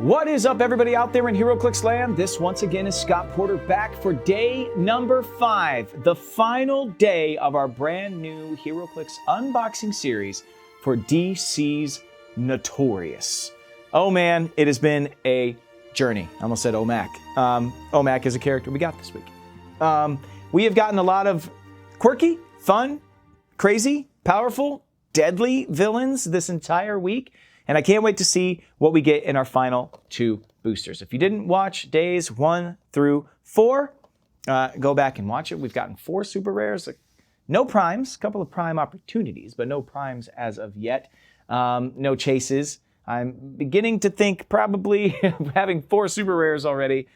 What is up, everybody out there in HeroClix-land? This, once again, is Scott Porter back for day number 5, the final day of our brand new HeroClix unboxing series for DC's Notorious. Oh man, it has been a journey. I almost said OMAC. OMAC is a character we got this week. We have gotten a lot of quirky, fun, crazy, powerful, deadly villains this entire week. And I can't wait to see what we get in our final 2 boosters. If you didn't watch days 1 through 4, go back and watch it. We've gotten 4 super rares, no primes, a couple of prime opportunities, but no primes as of yet. No chases. I'm beginning to think probably having 4 super rares already,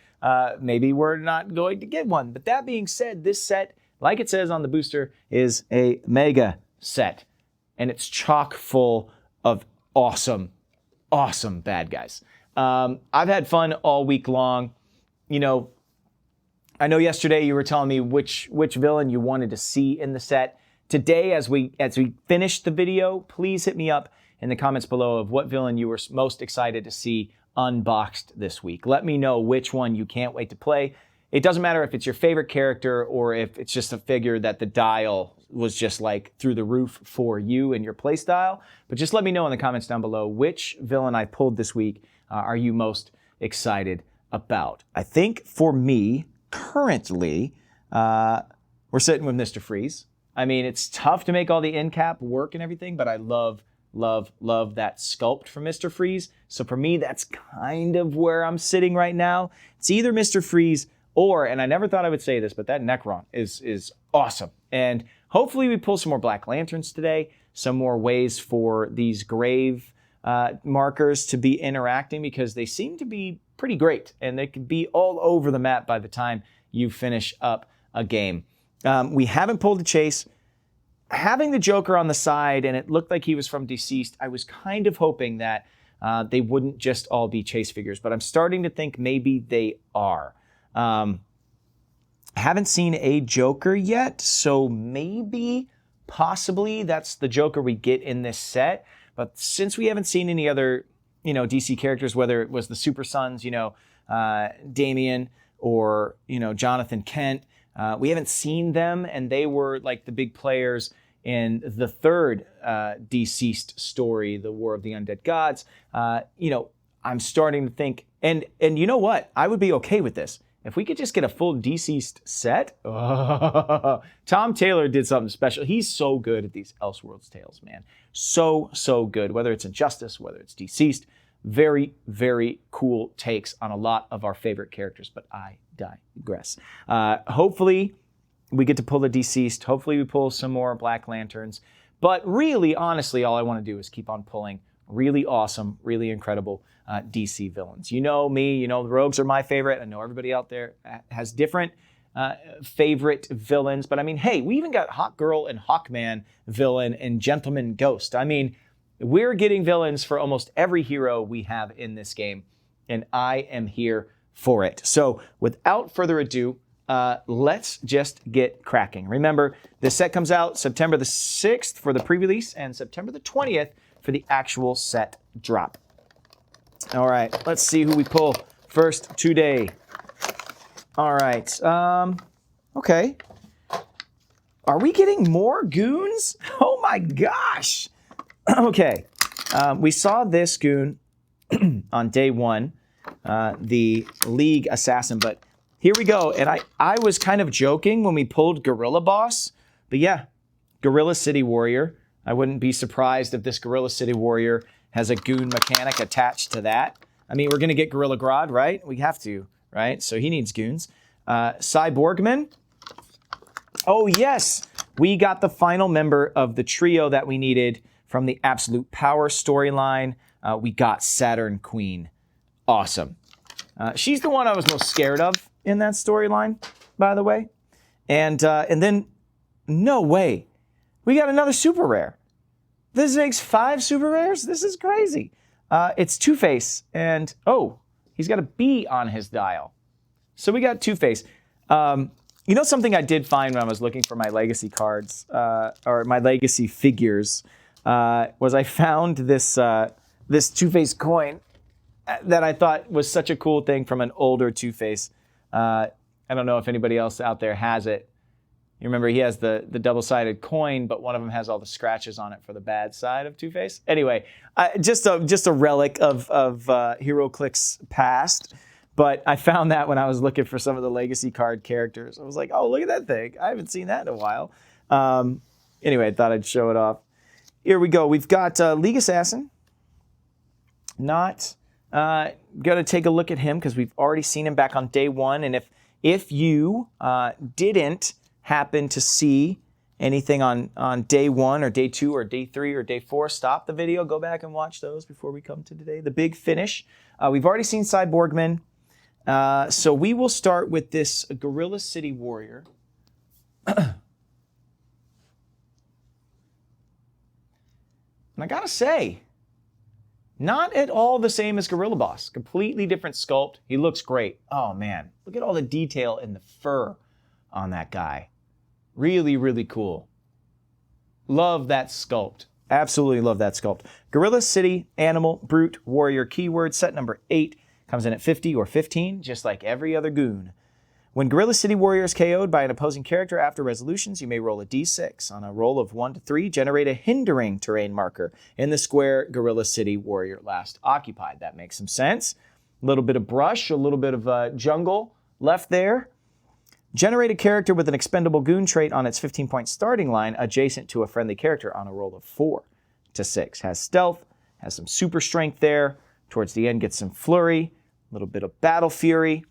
maybe we're not going to get one. But that being said, this set, like it says on the booster, is a mega set. And it's chock full of awesome bad guys. I've had fun all week long. You know, I know yesterday you were telling me which villain you wanted to see in the set. Today, as we finish the video, please hit me up in the comments below of what villain you were most excited to see unboxed this week. Let me know which one you can't wait to play. It doesn't matter if it's your favorite character or if it's just a figure that the dial was just like through the roof for you and your playstyle. But just let me know in the comments down below which villain I pulled this week are you most excited about. I think for me, currently, we're sitting with Mr. Freeze. I mean, it's tough to make all the end cap work and everything, but I love that sculpt from Mr. Freeze. So for me, that's kind of where I'm sitting right now. It's either Mr. Freeze or, and I never thought I would say this, but that Necron is awesome. And hopefully we pull some more Black Lanterns today, some more ways for these grave markers to be interacting, because they seem to be pretty great and they could be all over the map by the time you finish up a game. We haven't pulled a chase. Having the Joker on the side, and it looked like he was from Deceased, I was kind of hoping that they wouldn't just all be chase figures, but I'm starting to think maybe they are. Haven't seen a Joker yet, so maybe, possibly, that's the Joker we get in this set. But since we haven't seen any other, DC characters, whether it was the Super Sons, Damian, or, Jonathan Kent, we haven't seen them, and they were like the big players in the third Deceased story, the War of the Undead Gods. I'm starting to think, and you know what? I would be okay with this. If we could just get a full Deceased set, Tom Taylor did something special. He's so good at these Elseworlds tales, man. So good. Whether it's Injustice, whether it's Deceased, very, very cool takes on a lot of our favorite characters, but I digress. Hopefully, we get to pull the Deceased. Hopefully, we pull some more Black Lanterns. But really, honestly, all I want to do is keep on pulling really awesome, really incredible DC villains. You know me, the Rogues are my favorite. I know everybody out there has different favorite villains. But I mean, hey, we even got Hawk Girl and Hawkman villain and Gentleman Ghost. I mean, we're getting villains for almost every hero we have in this game, and I am here for it. So without further ado, let's just get cracking. Remember, this set comes out September the 6th for the pre-release and September the 20th for the actual set drop. All right, let's see who we pull first today. All right, okay. Are we getting more goons? Oh my gosh. Okay, we saw this goon on day 1, the League Assassin, but here we go. And I was kind of joking when we pulled Gorilla Boss, but yeah, Gorilla City Warrior. I wouldn't be surprised if this Gorilla City Warrior has a goon mechanic attached to that. I mean, we're going to get Gorilla Grodd, right? We have to, right? So he needs goons. Cyborgman. Oh, yes. We got the final member of the trio that we needed from the Absolute Power storyline. We got Saturn Queen. Awesome. She's the one I was most scared of in that storyline, by the way. And then, no way. We got another super rare. This makes 5 super rares? This is crazy. It's Two-Face, and he's got a B on his dial. So we got Two-Face. Something I did find when I was looking for my legacy cards, or my legacy figures, was I found this Two-Face coin that I thought was such a cool thing from an older Two-Face. I don't know if anybody else out there has it. You remember he has the double-sided coin, but one of them has all the scratches on it for the bad side of Two-Face. Anyway, just a relic of HeroClix past. But I found that when I was looking for some of the legacy card characters. I was like, oh, look at that thing. I haven't seen that in a while. Anyway, I thought I'd show it off. Here we go. We've got League Assassin. Not going to take a look at him because we've already seen him back on day one. And if you didn't happen to see anything on day one or day two or day three or day four, stop the video, go back and watch those before we come to today. The big finish. We've already seen Cyborgman. So we will start with this Gorilla City Warrior. And I gotta say, not at all the same as Gorilla Boss. Completely different sculpt. He looks great. Oh man, look at all the detail in the fur on that guy. Really, really cool. Love that sculpt. Absolutely love that sculpt. Gorilla City Animal Brute Warrior keyword set number 8. Comes in at 50 or 15, just like every other goon. When Gorilla City Warrior is KO'd by an opposing character after resolutions, you may roll a d6. On a roll of 1 to 3, generate a hindering terrain marker in the square Gorilla City Warrior last occupied. That makes some sense. A little bit of brush, a little bit of jungle left there. Generate a character with an expendable goon trait on its 15-point starting line adjacent to a friendly character on a roll of 4 to 6. Has stealth, has some super strength there. Towards the end, gets some flurry, a little bit of battle fury.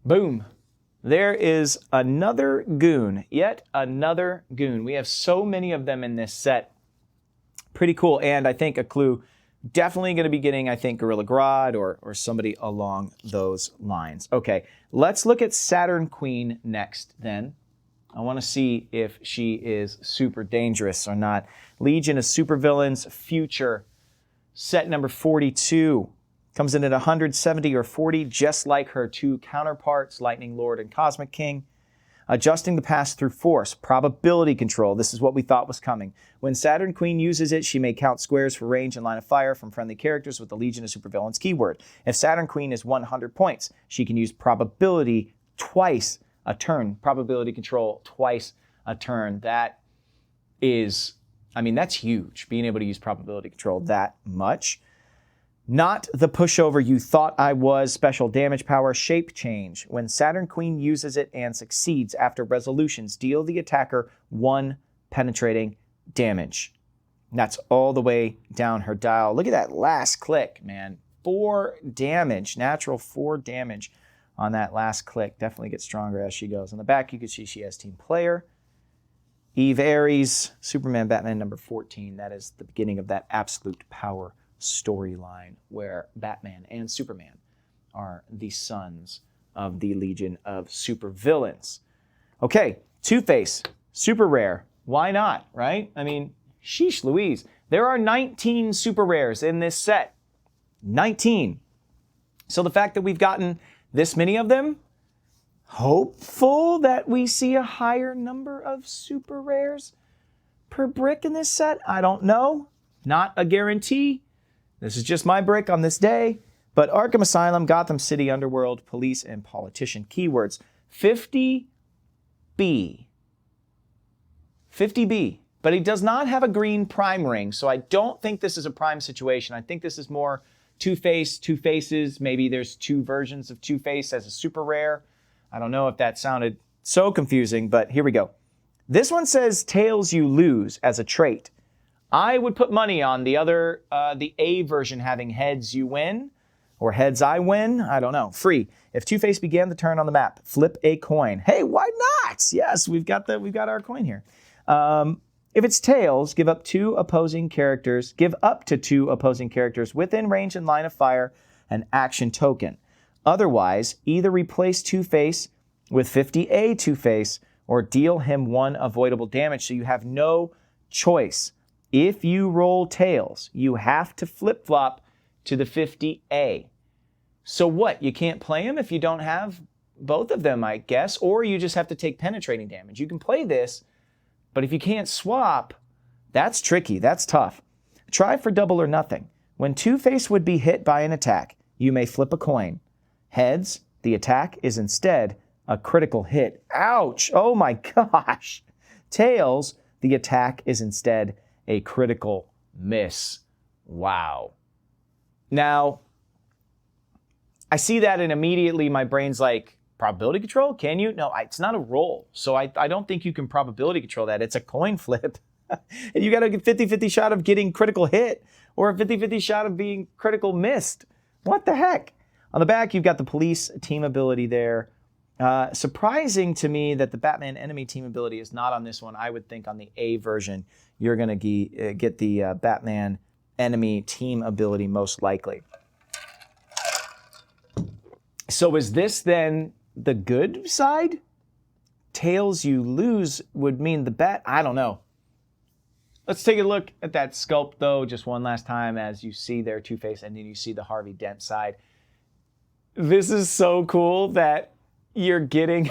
Boom. There is another goon, yet another goon. We have so many of them in this set. Pretty cool, and I think a clue, definitely going to be getting, I think, Gorilla Grodd or somebody along those lines. Okay, let's look at Saturn Queen next then. I want to see if she is super dangerous or not. Legion of Supervillains Future. Set number 42 comes in at 170 or 40, just like her two counterparts, Lightning Lord and Cosmic King. Adjusting the pass through force, probability control. This is what we thought was coming. When Saturn Queen uses it, she may count squares for range and line of fire from friendly characters with the Legion of Supervillains keyword. If Saturn Queen is 100 points, she can use probability twice a turn. Probability control twice a turn. That is... I mean, that's huge, being able to use probability control that much. Not the pushover you thought I was. Special damage power, shape change. When Saturn Queen uses it and succeeds after resolutions, deal the attacker 1 penetrating damage. That's all the way down her dial. Look at that last click, man. 4 damage, natural 4 damage on that last click. Definitely gets stronger as she goes. On the back, you can see she has team player. Eve Aries, Superman, Batman number 14. That is the beginning of that absolute power storyline where Batman and Superman are the sons of the Legion of Supervillains. Okay, Two-Face, super rare. Why not, right? I mean, sheesh Louise. There are 19 super rares in this set. 19. So the fact that we've gotten this many of them, hopeful that we see a higher number of super rares per brick in this set. I don't know. Not a guarantee. This is just my brick on this day. But Arkham Asylum, Gotham City, Underworld, Police, and Politician keywords. 50B. 50B. But he does not have a green prime ring, so I don't think this is a prime situation. I think this is more Two-Face, Two Faces. Maybe there's 2 versions of Two-Face as a super rare. I don't know if that sounded so confusing, but here we go. This one says tails you lose as a trait. I would put money on the other, the A version having heads you win, or heads I win. I don't know. Free. If Two-Face began the turn on the map, flip a coin. Hey, why not? Yes, we've got our coin here. If it's tails, give up to 2 opposing characters within range and line of fire an action token. Otherwise, either replace Two-Face with 50A Two-Face or deal him 1 avoidable damage, so you have no choice. If you roll tails, you have to flip-flop to the 50A. So what? You can't play him if you don't have both of them, I guess, or you just have to take penetrating damage. You can play this, but if you can't swap, that's tricky. That's tough. Try for double or nothing. When Two-Face would be hit by an attack, you may flip a coin. Heads, the attack is instead a critical hit. Ouch! Oh my gosh! Tails, the attack is instead a critical miss. Wow. Now, I see that and immediately my brain's like, probability control? Can you? No, it's not a roll. So I don't think you can probability control that. It's a coin flip. And you got a 50-50 shot of getting critical hit or a 50-50 shot of being critical missed. What the heck? On the back, you've the police team ability there. Surprising to me that the Batman enemy team ability is not on this one. I would think on the A version, you're going to get the Batman enemy team ability most likely. So is this then the good side? Tails you lose would mean the bat. I don't know. Let's take a look at that sculpt, though, just one last time as you see there Two-Face, and then you see the Harvey Dent side. This is so cool that you're getting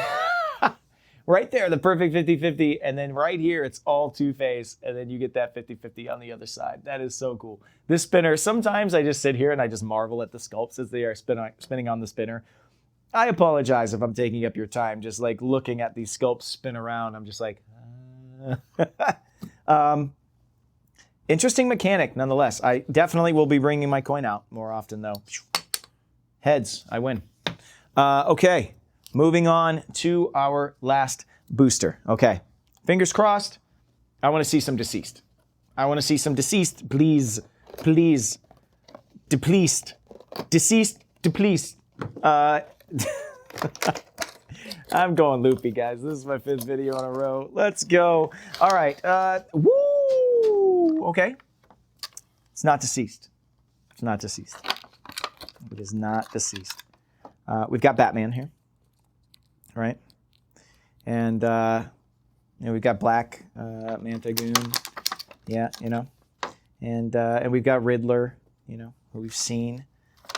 right there, the perfect 50-50, and then right here, it's all Two-Face, and then you get that 50-50 on the other side. That is so cool. This spinner, sometimes I just sit here and I just marvel at the sculpts as they are spinning on the spinner. I apologize if I'm taking up your time, just like looking at these sculpts spin around. I'm just like, interesting mechanic, nonetheless. I definitely will be bringing my coin out more often, though. Heads, I win. Okay, moving on to our last booster. Okay, fingers crossed. I want to see some deceased. I want to see some deceased, please. Please. Depleased. Deceased, depleased. I'm going loopy, guys. This is my 5th video in a row. Let's go. All right. Woo! Okay. It's not deceased. It's not deceased. It is not deceased. We've got Batman here, right? And we've got Black Manta Goon. Yeah, and we've got Riddler, who we've seen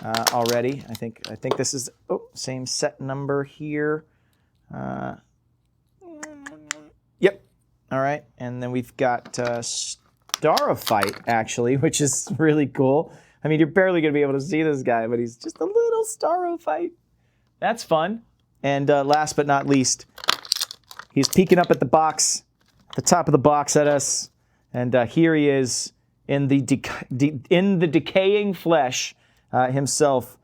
already. I think this is same set number here. Yep. All right, and then we've got Starfight actually, which is really cool. I mean, you're barely going to be able to see this guy, but he's just a little Starfight. That's fun. And last but not least, he's peeking up at the box, the top of the box at us, and here he is in the decaying flesh himself.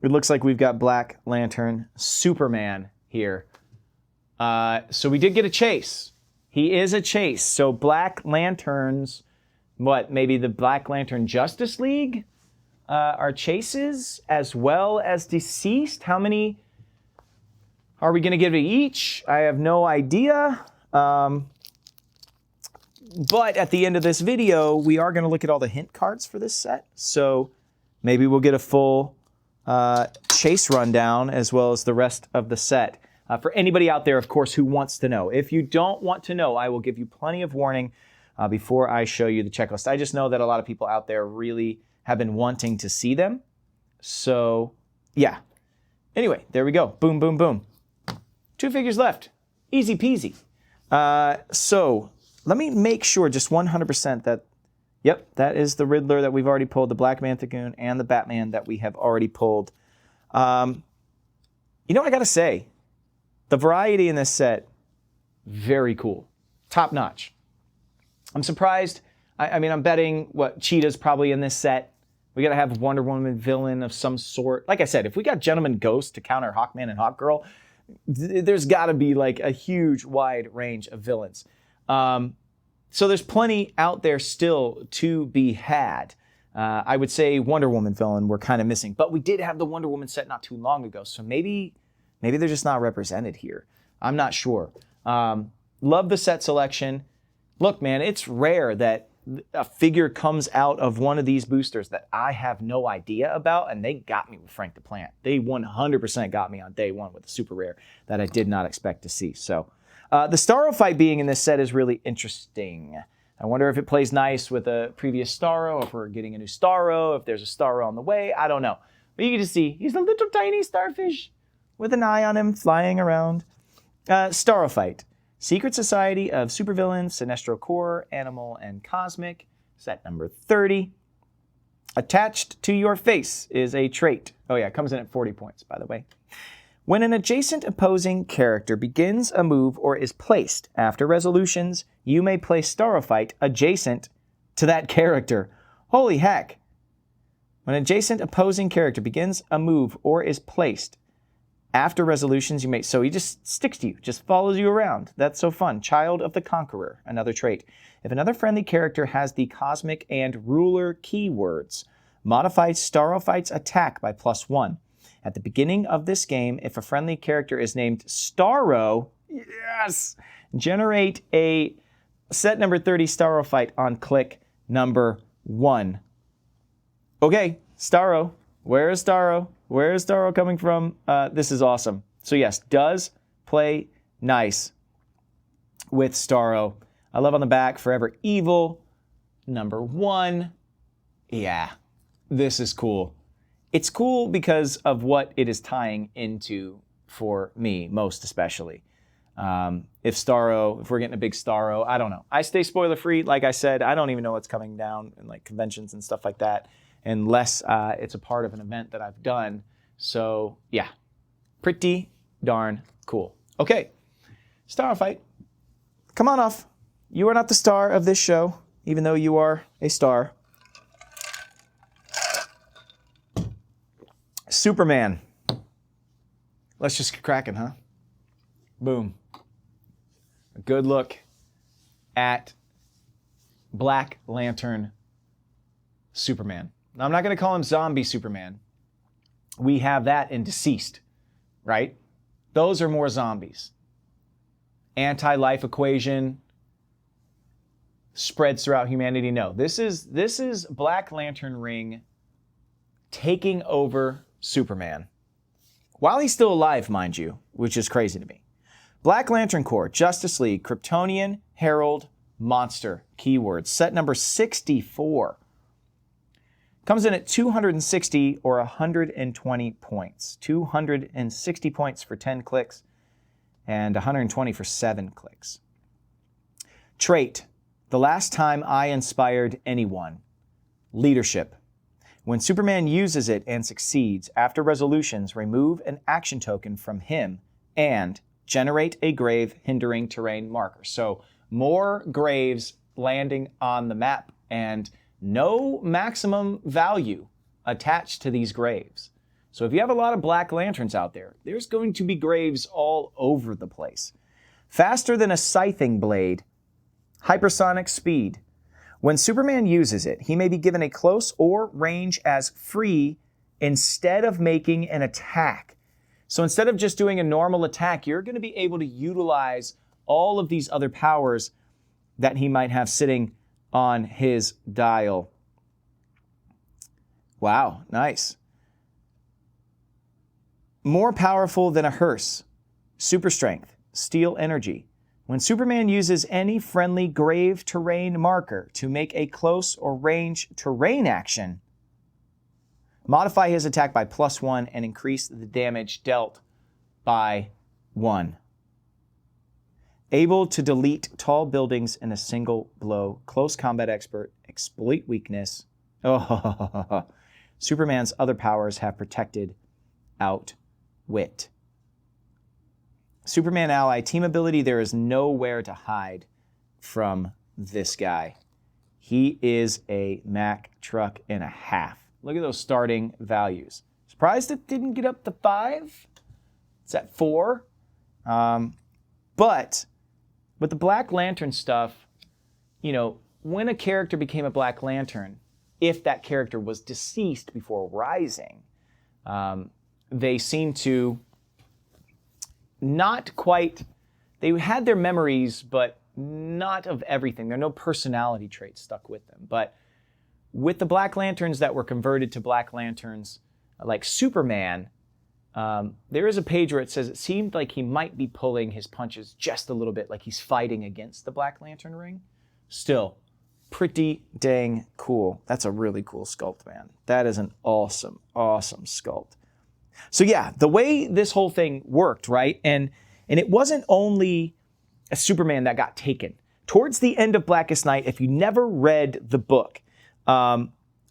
It looks like we've got Black Lantern Superman here. So we did get a chase. He is a chase. So Black Lanterns, maybe the Black Lantern Justice League are chases as well as deceased. How many are we going to give to each? I have no idea. But at the end of this video, we are going to look at all the hint cards for this set. So maybe we'll get a full chase rundown as well as the rest of the set. For anybody out there, of course, who wants to know. If you don't want to know, I will give you plenty of warning before I show you the checklist. I just know that a lot of people out there really have been wanting to see them. So, yeah. Anyway, there we go. Boom, boom, boom. 2 figures left. Easy peasy. So, let me make sure just 100% that, yep, that is the Riddler that we've already pulled, the Black Manta Goon, and the Batman that we have already pulled. I gotta say, the variety in this set, very cool. Top notch. I'm surprised. I'm betting Cheetah's probably in this set. We gotta have a Wonder Woman villain of some sort. Like I said, if we got Gentleman Ghost to counter Hawkman and Hawkgirl, there's gotta be like a huge wide range of villains. So there's plenty out there still to be had. I would say Wonder Woman villain we're kind of missing, but we did have the Wonder Woman set not too long ago, so maybe they're just not represented here. I'm not sure. Love the set selection. Look, man, it's rare that a figure comes out of one of these boosters that I have no idea about, and they got me with Frank the Plant. They 100% got me on day one with a super rare that I did not expect to see. So the Starro being in this set is really interesting. I wonder if it plays nice with a previous Starro, if we're getting a new Starro, if there's a Starro on the way. I don't know. But you can just see he's a little tiny starfish with an eye on him flying around. Starro. Secret Society of Supervillains, Sinestro Corps, Animal, and Cosmic. Set number 30. Attached to your face is a trait. Oh yeah, it comes in at 40 points, by the way. When an adjacent opposing character begins a move or is placed after resolutions, you may place Starofite adjacent to that character. Holy heck. When an adjacent opposing character begins a move or is placed after resolutions, you may... So he just sticks to you, just follows you around. That's so fun. Child of the Conqueror, another trait. If another friendly character has the Cosmic and Ruler keywords, modify Starofite's attack by +1. At the beginning of this game, if a friendly character is named Starro, yes, generate a set number 30 Starofite on click number 1. Okay, Starro. Where is Starro? Where is Starro coming from? This is awesome. So yes, does play nice with Starro. I love on the back, Forever Evil, number 1. Yeah, this is cool. It's cool because of what it is tying into for me, most especially. If we're getting a big Starro, I don't know. I stay spoiler free. Like I said, I don't even know what's coming down in like conventions and stuff like that, unless it's a part of an event that I've done. So yeah, pretty darn cool. Okay, Starofite, come on off. You are not the star of this show, even though you are a star. Superman. Let's just get cracking, huh? Boom. A good look at Black Lantern Superman. Now, I'm not going to call him Zombie Superman. We have that in Deceased, right? Those are more zombies. Anti-life equation spreads throughout humanity. No, this is Black Lantern Ring taking over Superman. While he's still alive, mind you, which is crazy to me. Black Lantern Corps, Justice League, Kryptonian, Herald, Monster. Keywords. Set number 64. Comes in at 260 or 120 points. 260 points for 10 clicks and 120 for 7 clicks. Trait. The last time I inspired anyone. Leadership. When Superman uses it and succeeds, after resolutions, remove an action token from him and generate a grave hindering terrain marker. So more graves landing on the map and no maximum value attached to these graves. So if you have a lot of Black Lanterns out there, there's going to be graves all over the place. Faster than a scything blade, hypersonic speed. When Superman uses it, he may be given a close or range as free instead of making an attack. So instead of just doing a normal attack, you're going to be able to utilize all of these other powers that he might have sitting on his dial. Wow, nice. More powerful than a hearse. Super strength, steel energy. When Superman uses any friendly grave terrain marker to make a close or range terrain action, modify his attack by +1 and increase the damage dealt by 1. Able to delete tall buildings in a single blow. Close combat expert. Exploit weakness. Oh, Superman's other powers have protected outwit. Superman ally team ability, there is nowhere to hide from this guy. He is a Mack truck and a half. Look at those starting values. Surprised it didn't get up to 5. It's at 4. But with the Black Lantern stuff, you know, when a character became a Black Lantern, if that character was deceased before rising, they seem to not quite, they had their memories, but not of everything. There are no personality traits stuck with them. But with the Black Lanterns that were converted to Black Lanterns, like Superman, there is a page where it says it seemed like he might be pulling his punches just a little bit, like he's fighting against the Black Lantern ring. Still, pretty dang cool. That's a really cool sculpt, man. That is an awesome, awesome sculpt. So yeah, the way this whole thing worked, right? And it wasn't only a Superman that got taken. Towards the end of Blackest Night, if you never read the book, a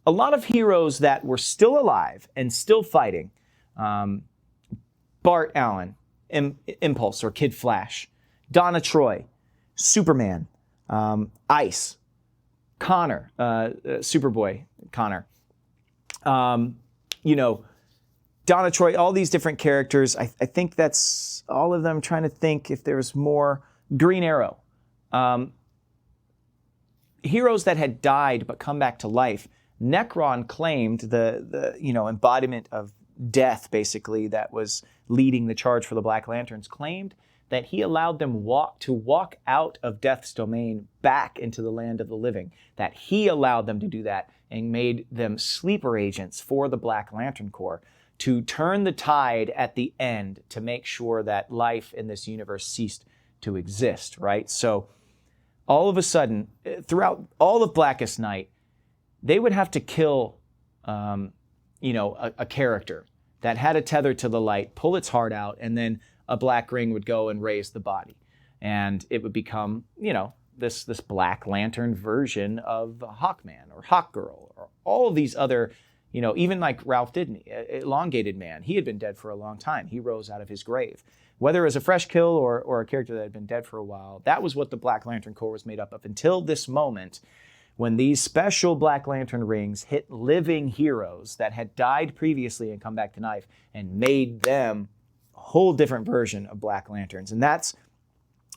a lot of heroes that were still alive and still fighting. Bart Allen, Impulse or Kid Flash, Donna Troy, Superman, Ice, Connor, Superboy Connor, Donna Troy, all these different characters. I think that's all of them. I'm trying to think if there's more. Green Arrow. Heroes that had died but come back to life. Necron claimed the embodiment of death, basically, that was leading the charge for the Black Lanterns, claimed that he allowed them to walk out of Death's domain back into the land of the living, that he allowed them to do that and made them sleeper agents for the Black Lantern Corps to turn the tide at the end to make sure that life in this universe ceased to exist, right? So all of a sudden, throughout all of Blackest Night, they would have to kill, a character that had a tether to the light, pull its heart out, and then a black ring would go and raise the body. And it would become, this Black Lantern version of Hawkman or Hawkgirl or all of these other, even like Ralph Dibny, Elongated Man. He had been dead for a long time. He rose out of his grave. Whether it was a fresh kill or a character that had been dead for a while, that was what the Black Lantern Corps was made up of until this moment when these special Black Lantern rings hit living heroes that had died previously and come back to life and made them a whole different version of Black Lanterns. And that's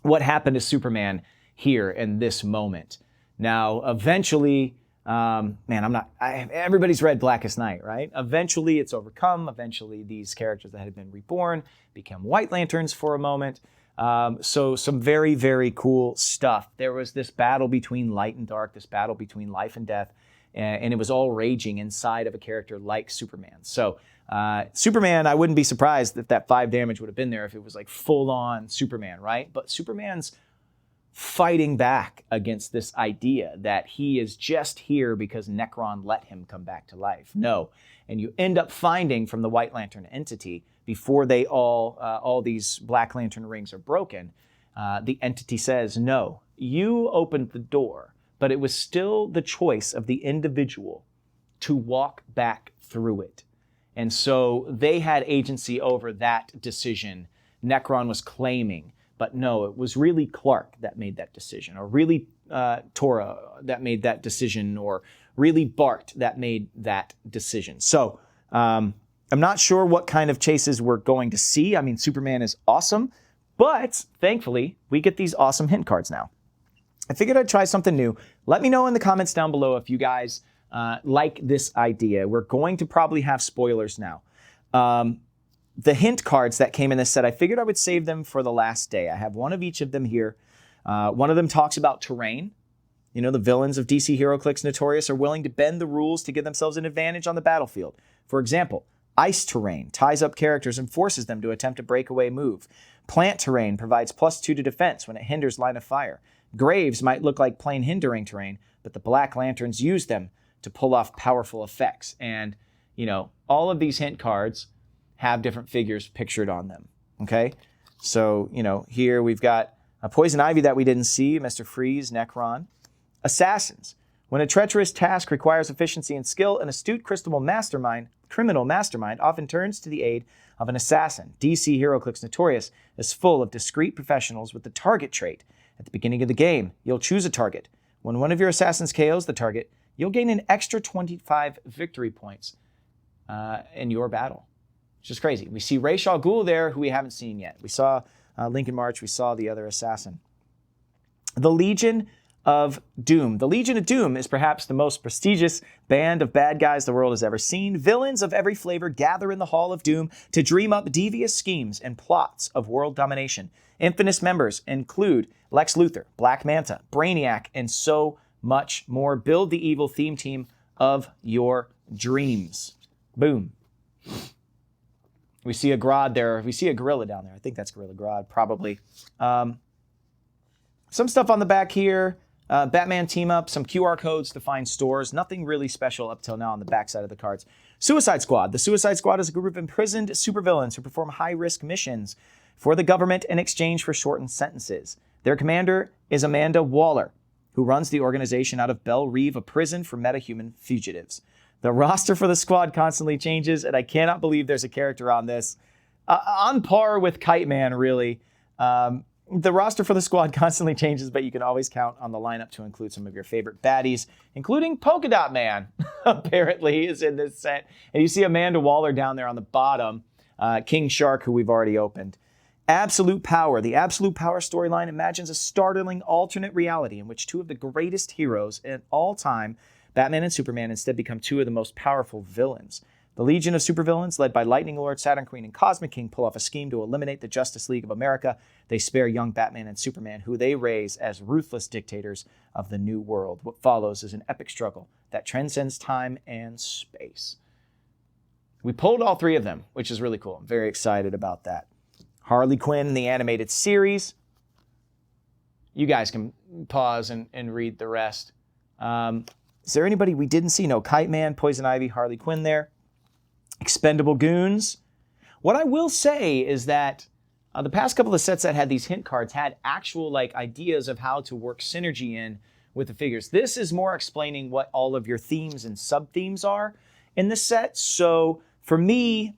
what happened to Superman here in this moment. Now, eventually, everybody's read Blackest Night, right? Eventually it's overcome. Eventually these characters that had been reborn become White Lanterns for a moment. So some very, very cool stuff. There was this battle between light and dark, this battle between life and death, and it was all raging inside of a character like Superman. So Superman, I wouldn't be surprised if that 5 damage would have been there if it was like full-on Superman, right? But Superman's fighting back against this idea that he is just here because Necron let him come back to life. No. And you end up finding from the White Lantern entity, before they all these Black Lantern rings are broken, the entity says, no, you opened the door, but it was still the choice of the individual to walk back through it. And so they had agency over that decision Necron was claiming. But no, it was really Clark that made that decision, or really Tora that made that decision, or really Bart that made that decision. So I'm not sure what kind of chases we're going to see. I mean, Superman is awesome, but thankfully we get these awesome hint cards now. I figured I'd try something new. Let me know in the comments down below if you guys like this idea. We're going to probably have spoilers now. The hint cards that came in this set, I figured I would save them for the last day. I have one of each of them here. One of them talks about terrain. The villains of DC HeroClix Notorious are willing to bend the rules to give themselves an advantage on the battlefield. For example, ice terrain ties up characters and forces them to attempt a breakaway move. Plant terrain provides +2 to defense when it hinders line of fire. Graves might look like plain hindering terrain, but the Black Lanterns use them to pull off powerful effects. And, all of these hint cards have different figures pictured on them, okay? So, here we've got a Poison Ivy that we didn't see, Mr. Freeze, Necron. Assassins. When a treacherous task requires efficiency and skill, an astute criminal mastermind often turns to the aid of an assassin. DC HeroClix Notorious is full of discreet professionals with the target trait. At the beginning of the game, you'll choose a target. When one of your assassins KOs the target, you'll gain an extra 25 victory points in your battle. Which is crazy. We see Ra's al Ghul there, who we haven't seen yet. We saw Lincoln March. We saw the other assassin. The Legion of Doom. The Legion of Doom is perhaps the most prestigious band of bad guys the world has ever seen. Villains of every flavor gather in the Hall of Doom to dream up devious schemes and plots of world domination. Infamous members include Lex Luthor, Black Manta, Brainiac, and so much more. Build the evil theme team of your dreams. Boom. We see a Grodd there. We see a gorilla down there. I think that's Gorilla Grodd, probably. Some stuff on the back here. Batman team-up, some QR codes to find stores. Nothing really special up till now on the backside of the cards. Suicide Squad. The Suicide Squad is a group of imprisoned supervillains who perform high-risk missions for the government in exchange for shortened sentences. Their commander is Amanda Waller, who runs the organization out of Belle Reve, a prison for metahuman fugitives. The roster for the squad constantly changes, and I cannot believe there's a character on this. On par with Kite Man, really. The roster for the squad constantly changes, but you can always count on the lineup to include some of your favorite baddies, including Polka Dot Man, apparently, is in this set. And you see Amanda Waller down there on the bottom, King Shark, who we've already opened. Absolute Power. The Absolute Power storyline imagines a startling alternate reality in which two of the greatest heroes in all time, Batman and Superman, instead become two of the most powerful villains. The Legion of Supervillains, led by Lightning Lord, Saturn Queen, and Cosmic King, pull off a scheme to eliminate the Justice League of America. They spare young Batman and Superman, who they raise as ruthless dictators of the new world. What follows is an epic struggle that transcends time and space. We pulled all three of them, which is really cool. I'm very excited about that. Harley Quinn in the animated series. You guys can pause and read the rest. Is there anybody we didn't see? No, Kite Man, Poison Ivy, Harley Quinn there. Expendable Goons. What I will say is that the past couple of sets that had these hint cards had actual ideas of how to work synergy in with the figures. This is more explaining what all of your themes and sub-themes are in this set. So for me,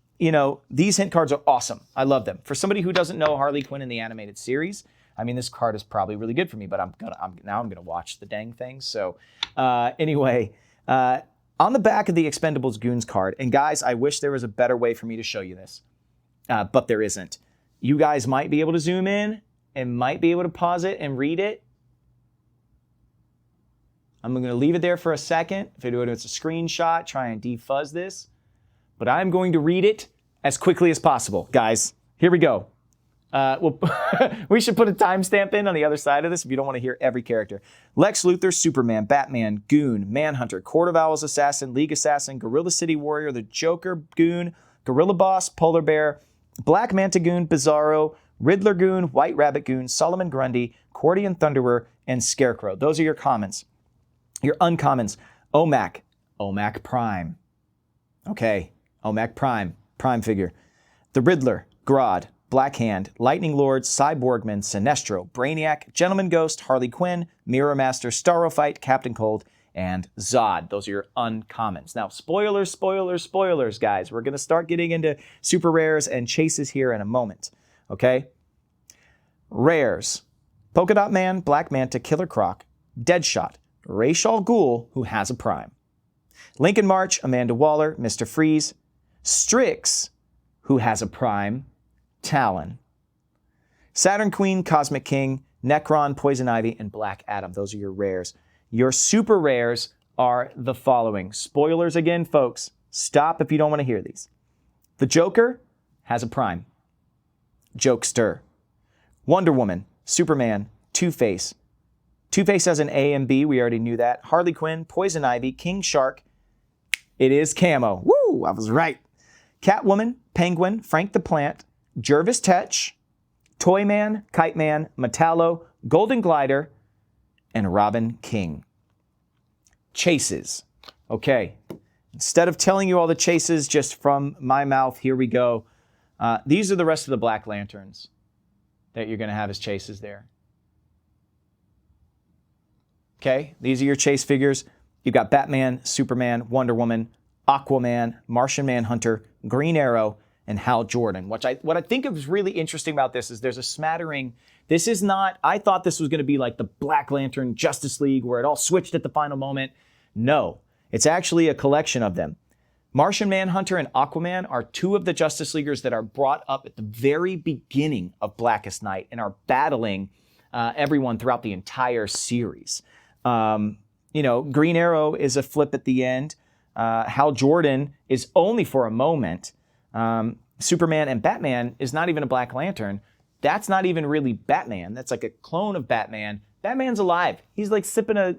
these hint cards are awesome. I love them. For somebody who doesn't know Harley Quinn in the animated series, I mean, this card is probably really good for me, but I'm gonna watch the dang thing. So anyway, on the back of the Expendables Goons card, and guys, I wish there was a better way for me to show you this, but there isn't. You guys might be able to zoom in and might be able to pause it and read it. I'm going to leave it there for a second. If it's a screenshot, try and defuzz this. But I'm going to read it as quickly as possible. Guys, here we go. We should put a timestamp in on the other side of this if you don't want to hear every character. Lex Luthor, Superman, Batman, Goon, Manhunter, Court of Owls Assassin, League Assassin, Gorilla City Warrior, the Joker Goon, Gorilla Boss, Polar Bear, Black Manta Goon, Bizarro, Riddler Goon, White Rabbit Goon, Solomon Grundy, Cordian Thunderer, and Scarecrow. Those are your commons. Your uncommons, OMAC Prime. Okay, OMAC Prime figure. The Riddler, Grodd, Black Hand, Lightning Lord, Cyborgman, Sinestro, Brainiac, Gentleman Ghost, Harley Quinn, Mirror Master, Starro, Captain Cold, and Zod. Those are your uncommons. Now, spoilers, guys. We're going to start getting into super rares and chases here in a moment, okay? Rares. Polka Dot Man, Black Manta, Killer Croc, Deadshot, Ra's al Ghul, who has a prime. Lincoln March, Amanda Waller, Mr. Freeze, Strix, who has a prime, Talon. Saturn Queen, Cosmic King, Necron, Poison Ivy, and Black Adam. Those are your rares. Your super rares are the following. Spoilers again, folks. Stop if you don't want to hear these. The Joker has a prime. Jokester. Wonder Woman, Superman, Two-Face. Two-Face has an A and B. We already knew that. Harley Quinn, Poison Ivy, King Shark. It is camo. Woo! I was right. Catwoman, Penguin, Frank the Plant, Jervis Tetch, Toyman, Kite Man, Metallo, Golden Glider, and Robin King. Chases. Okay. Instead of telling you all the chases just from my mouth, here we go. These are the rest of the Black Lanterns that you're going to have as chases there. Okay, these are your chase figures. You've got Batman, Superman, Wonder Woman, Aquaman, Martian Manhunter, Green Arrow, and Hal Jordan. What I think is really interesting about this is there's a smattering. This is not, I thought this was going to be like the Black Lantern Justice League where it all switched at the final moment. No, it's actually a collection of them. Martian Manhunter and Aquaman are two of the Justice Leaguers that are brought up at the very beginning of Blackest Night and are battling everyone throughout the entire series. Green Arrow is a flip at the end. Hal Jordan is only for a moment. Superman and Batman is not even a Black Lantern. That's not even really Batman. That's like a clone of Batman. Batman's alive. He's like sipping a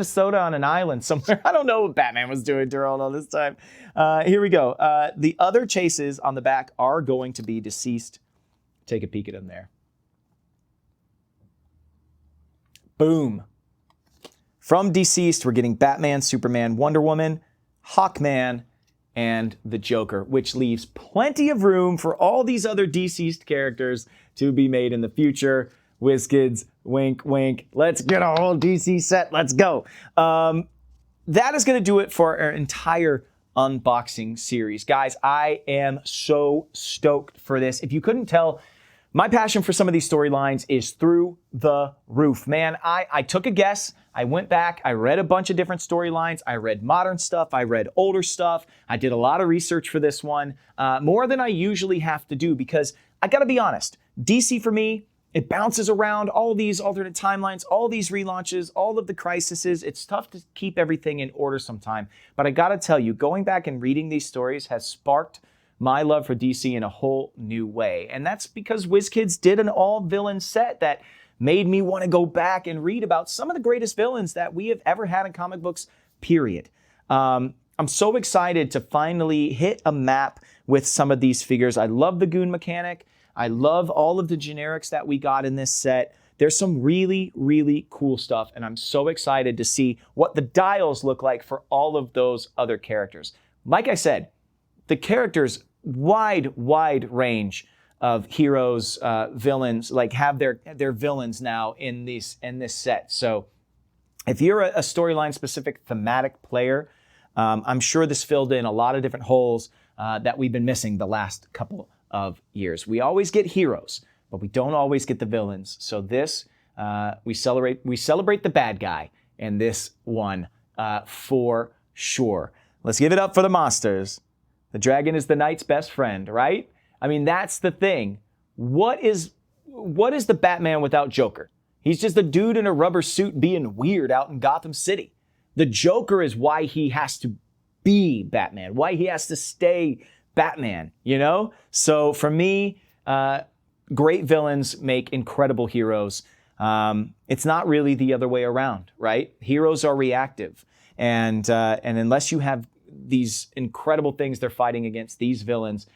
soda on an island somewhere. I don't know what Batman was doing during all this time. Here we go. The other chases on the back are going to be deceased. Take a peek at them there. Boom. From Deceased, we're getting Batman, Superman, Wonder Woman, Hawkman, and the Joker, which leaves plenty of room for all these other deceased characters to be made in the future. WizKids, wink, wink. Let's get a whole DC set. Let's go. that is going to do it for our entire unboxing series. Guys, I am so stoked for this. If you couldn't tell, my passion for some of these storylines is through the roof. Man, I took a guess. I went back. I read a bunch of different storylines. I read modern stuff. I read older stuff. I did a lot of research for this one, more than I usually have to do because I got to be honest, DC for me, it bounces around all these alternate timelines, all these relaunches, all of the crises. It's tough to keep everything in order sometime. But I gotta tell you, going back and reading these stories has sparked my love for DC in a whole new way. And that's because WizKids did an all-villain set that made me want to go back and read about some of the greatest villains that we have ever had in comic books, period. I'm so excited to finally hit a map with some of these figures. I love the goon mechanic. I love all of the generics that we got in this set. There's some really, really cool stuff, and I'm so excited to see what the dials look like for all of those other characters. Like I said, the characters, wide range of heroes, villains, like have their villains now in this set. So if you're a storyline-specific thematic player, I'm sure this filled in a lot of different holes that we've been missing the last couple of years. We always get heroes, but we don't always get the villains. So this, we celebrate the bad guy in this one for sure. Let's give it up for the monsters. The dragon is the knight's best friend, right? I mean, that's the thing. What is the Batman without Joker? He's just a dude in a rubber suit being weird out in Gotham City. The Joker is why he has to be Batman, why he has to stay Batman, you know? So for me, great villains make incredible heroes. It's not really the other way around, right? Heroes are reactive. And unless you have these incredible things they're fighting against, these villains,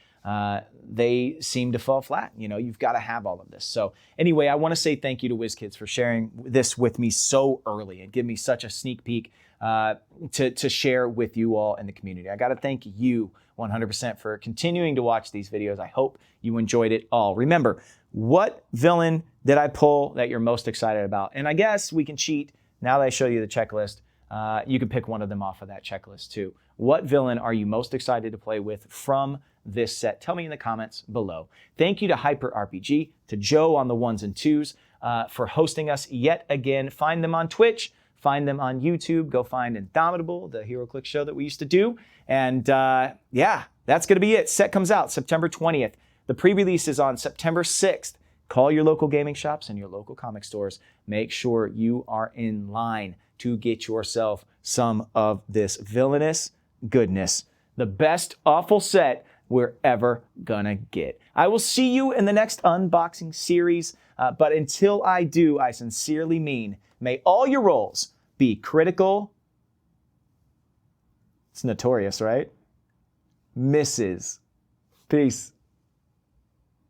they seem to fall flat. You know, you've got to have all of this. So anyway, I want to say thank you to WizKids for sharing this with me so early and give me such a sneak peek to share with you all in the community. I got to thank you 100% for continuing to watch these videos. I hope you enjoyed it all. Remember, what villain did I pull that you're most excited about? And I guess we can cheat. Now that I show you the checklist, you can pick one of them off of that checklist too. What villain are you most excited to play with from this set? Tell me in the comments below. Thank you to Hyper RPG, to Joe on the ones and twos for hosting us yet again. Find them on Twitch. Find them on YouTube. Go find Indomitable, the HeroClix show that we used to do. And yeah, that's going to be it. Set comes out September 20th. The pre-release is on September 6th. Call your local gaming shops and your local comic stores. Make sure you are in line to get yourself some of this villainous goodness. The best awful set we're ever gonna get. I will see you in the next unboxing series. But until I do, I sincerely mean, may all your rolls be critical. It's notorious, right? Misses. Peace.